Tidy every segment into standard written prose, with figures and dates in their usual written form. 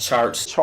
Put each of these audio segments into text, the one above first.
Charts.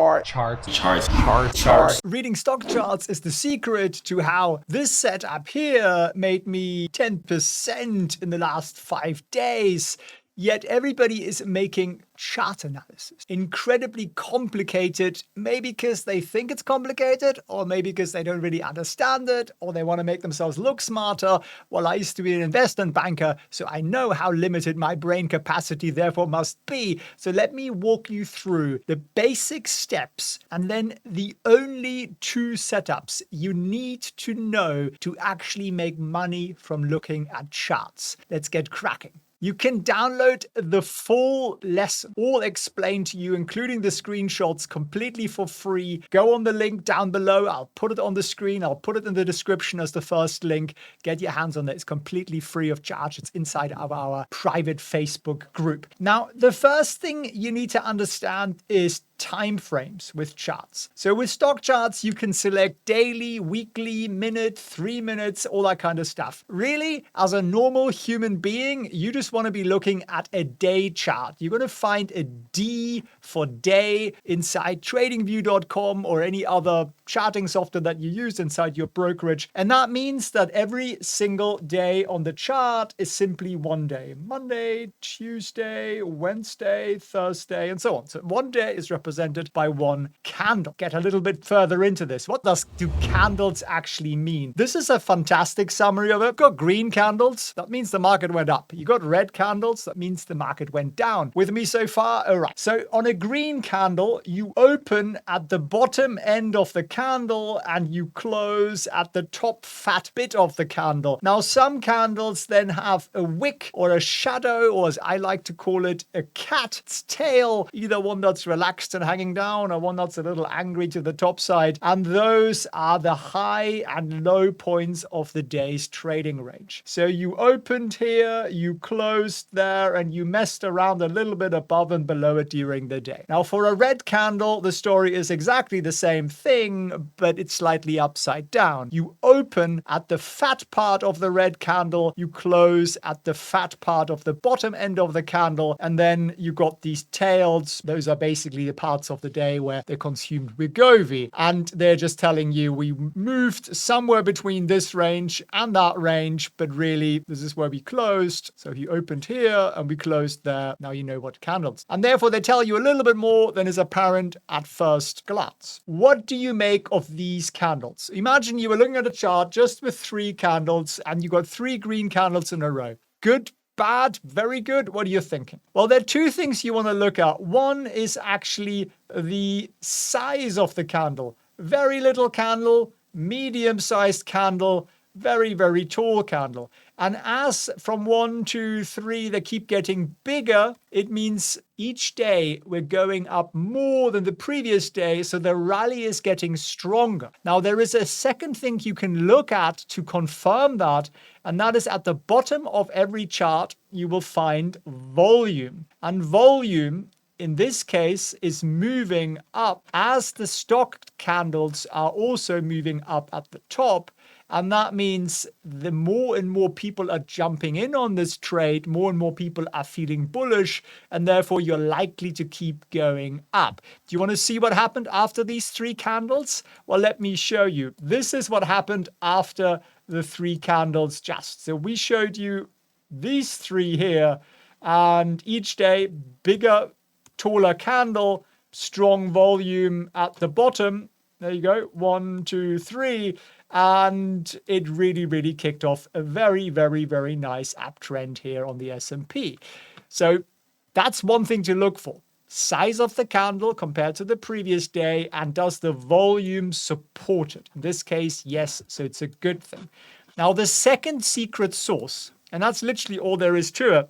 Reading stock charts is the secret to how this setup here made me 10% in the last 5 days. Yet everybody is making chart analysis. Incredibly complicated, maybe because they think it's complicated, or maybe because they don't really understand it, or they want to make themselves look smarter. Well, I used to be an investment banker, so I know how limited my brain capacity therefore must be. So let me walk you through the basic steps and then the only 2 setups you need to know to actually make money from looking at charts. Let's get cracking. You can download the full lesson, all explained to you, including the screenshots, completely for free. Go on the link down below. I'll put it on the screen. I'll put it in the description as the first link. Get your hands on it. It's completely free of charge. It's inside of our private Facebook group. Now, the first thing you need to understand is time frames with charts. So with stock charts, you can select daily, weekly, minute, 3 minutes, all that kind of stuff. Really, as a normal human being, you just want to be looking at a day chart. You're going to find a D for day inside tradingview.com or any other charting software that you use inside your brokerage. And that means that every single day on the chart is simply one day. Monday, Tuesday, Wednesday, Thursday, and so on. So one day is represented by one candle. Get a little bit further into this. What do candles actually mean? This is a fantastic summary of it. You've got green candles. That means the market went up. You got red candles. That means the market went down. With me so far? All right. So on a green candle, you open at the bottom end of the candle and you close at the top fat bit of the candle. Now, some candles then have a wick or a shadow, or as I like to call it, a cat's tail, either one that's relaxed and hanging down or one that's a little angry to the top side. And those are the high and low points of the day's trading range. So you opened here, you closed there, and you messed around a little bit above and below it during the day. Now, for a red candle, the story is exactly the same thing, but it's slightly upside down. You open at the fat part of the red candle, you close at the fat part of the bottom end of the candle, and then you got these tails. Those are basically the parts of the day where they're consumed with Wegovy. And they're just telling you we moved somewhere between this range and that range, but really this is where we closed. So if you opened here and we closed there, now you know what candles. And therefore they tell you a little bit more than is apparent at first glance. What do you make of these candles? Imagine you were looking at a chart just with 3 candles and you got 3 green candles in a row. Good, bad, very good? What are you thinking? Well, there are 2 things you want to look at. One is actually the size of the candle. Very little candle, medium-sized candle, very, very tall candle. And as from 1, 2, 3, they keep getting bigger, it means each day we're going up more than the previous day, so the rally is getting stronger. Now, there is a second thing you can look at to confirm that, and that is at the bottom of every chart, you will find volume. And volume, in this case, is moving up as the stock candles are also moving up at the top. And that means the more and more people are jumping in on this trade, more and more people are feeling bullish, and therefore you're likely to keep going up. Do you want to see what happened after these 3 candles? Well, let me show you. This is what happened after the 3 candles just. So we showed you these 3 here, and each day, bigger, taller candle, strong volume at the bottom. There you go, 1, 2, 3. And it really, really kicked off a very, very, very nice uptrend here on the S&P. So that's one thing to look for. Size of the candle compared to the previous day, and does the volume support it? In this case, yes, so it's a good thing. Now, the second secret sauce, and that's literally all there is to it,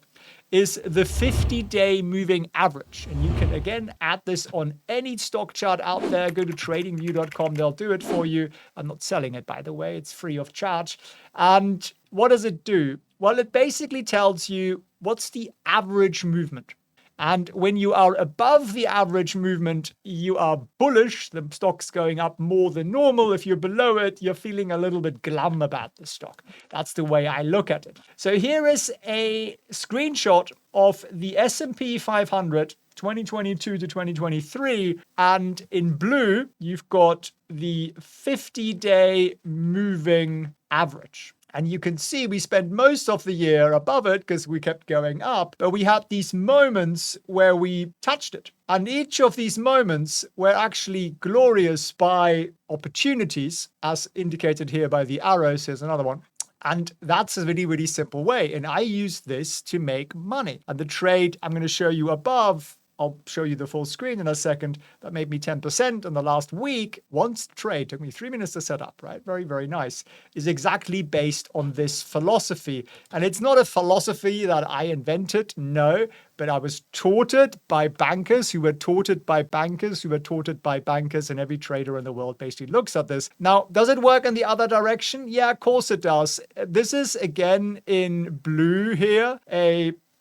is the 50-day moving average. And you can, again, add this on any stock chart out there. Go to tradingview.com. They'll do it for you. I'm not selling it, by the way. It's free of charge. And what does it do? Well, it basically tells you what's the average movement. And when you are above the average movement, you are bullish. The stock's going up more than normal. If you're below it, you're feeling a little bit glum about the stock. That's the way I look at it. So here is a screenshot of the S&P 500 2022 to 2023. And in blue, you've got the 50-day moving average. And you can see we spent most of the year above it because we kept going up, but we had these moments where we touched it. And each of these moments were actually glorious by opportunities, as indicated here by the arrows. Here's another one. And that's a really, really simple way. And I use this to make money. And the trade I'm going to show you above, I'll show you the full screen in a second, that made me 10% in the last week. Once trade, took me 3 minutes to set up, right? Very, very nice. Is exactly based on this philosophy. And it's not a philosophy that I invented, no, but I was taught it by bankers who were taught it by bankers who were taught it by bankers, and every trader in the world basically looks at this. Now, does it work in the other direction? Yeah, of course it does. This is, again, in blue here,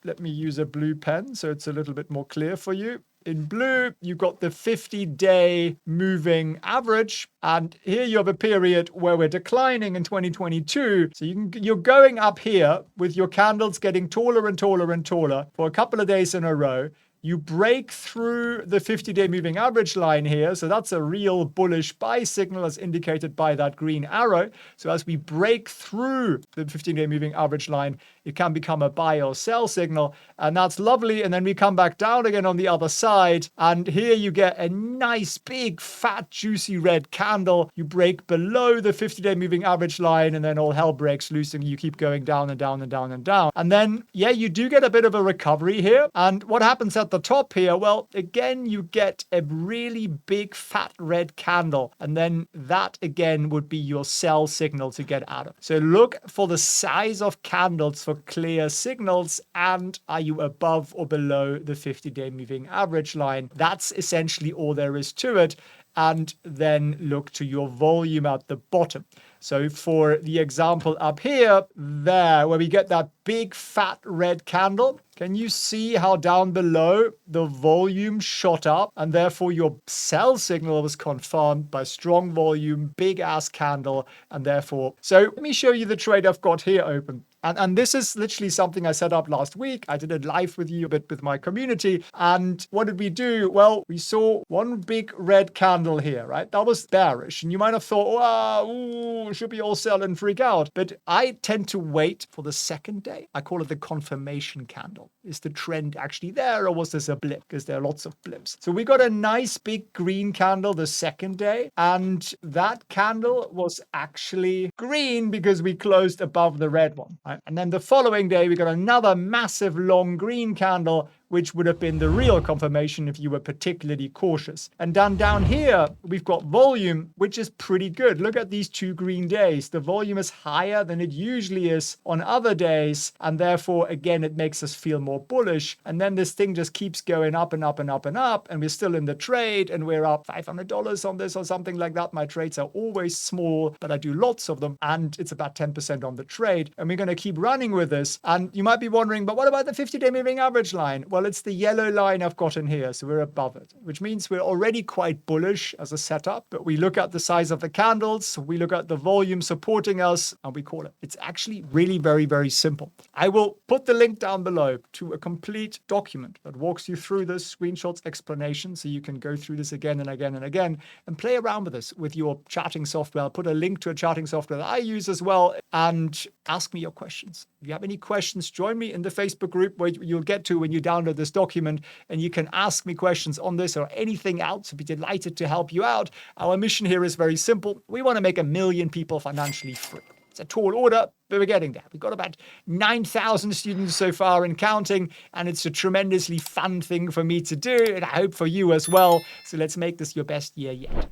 let me use a blue pen so it's a little bit more clear for you. In blue, you've got the 50-day moving average. And here you have a period where we're declining in 2022. So you're going up here with your candles getting taller and taller and taller for a couple of days in a row. You break through the 50-day moving average line here. So that's a real bullish buy signal as indicated by that green arrow. So as we break through the 15-day moving average line, it can become a buy or sell signal. And that's lovely. And then we come back down again on the other side. And here you get a nice, big, fat, juicy red candle. You break below the 50-day moving average line, and then all hell breaks loose and you keep going down and down and down and down. And then, yeah, you do get a bit of a recovery here. And what happens at the top here, well, again, you get a really big fat red candle, and then that again would be your sell signal to get out of. So look for the size of candles for clear signals, and are you above or below the 50-day moving average line? That's essentially all there is to it. And then look to your volume at the bottom. So for the example up here, there, where we get that big fat red candle, can you see how down below the volume shot up, and therefore your sell signal was confirmed by strong volume, big ass candle, and therefore, so let me show you the trade I've got here open. And this is literally something I set up last week. I did it live with you a bit with my community. And what did we do? Well, we saw one big red candle here, right? That was bearish. And you might have thought, wow, should we all sell and freak out? But I tend to wait for the second day. I call it the confirmation candle. Is the trend actually there, or was this a blip? Because there are lots of blips. So we got a nice big green candle the second day. And that candle was actually green because we closed above the red one. Right? And then the following day, we got another massive long green candle, which would have been the real confirmation if you were particularly cautious. And down here, we've got volume, which is pretty good. Look at these 2 green days. The volume is higher than it usually is on other days. And therefore, again, it makes us feel more bullish. And then this thing just keeps going up and up and up and up. And we're still in the trade, and we're up $500 on this or something like that. My trades are always small, but I do lots of them. And it's about 10% on the trade. And we're going to keep running with this. And you might be wondering, but what about the 50-day moving average line? Well, it's the yellow line I've got in here, so we're above it, which means we're already quite bullish as a setup, but we look at the size of the candles, we look at the volume supporting us, and we call it. It's actually really very, very simple. I will put the link down below to a complete document that walks you through this, screenshots, explanation, so you can go through this again and again and again, and play around with this with your charting software. I'll put a link to a charting software that I use as well, and ask me your questions. If you have any questions, join me in the Facebook group where you'll get to when you download this document, and you can ask me questions on this or anything else. I'd be delighted to help you out. Our mission here is very simple. We want to make 1 million people financially free. It's a tall order, but we're getting there. We've got about 9,000 students so far and counting, and it's a tremendously fun thing for me to do, and I hope for you as well. So let's make this your best year yet.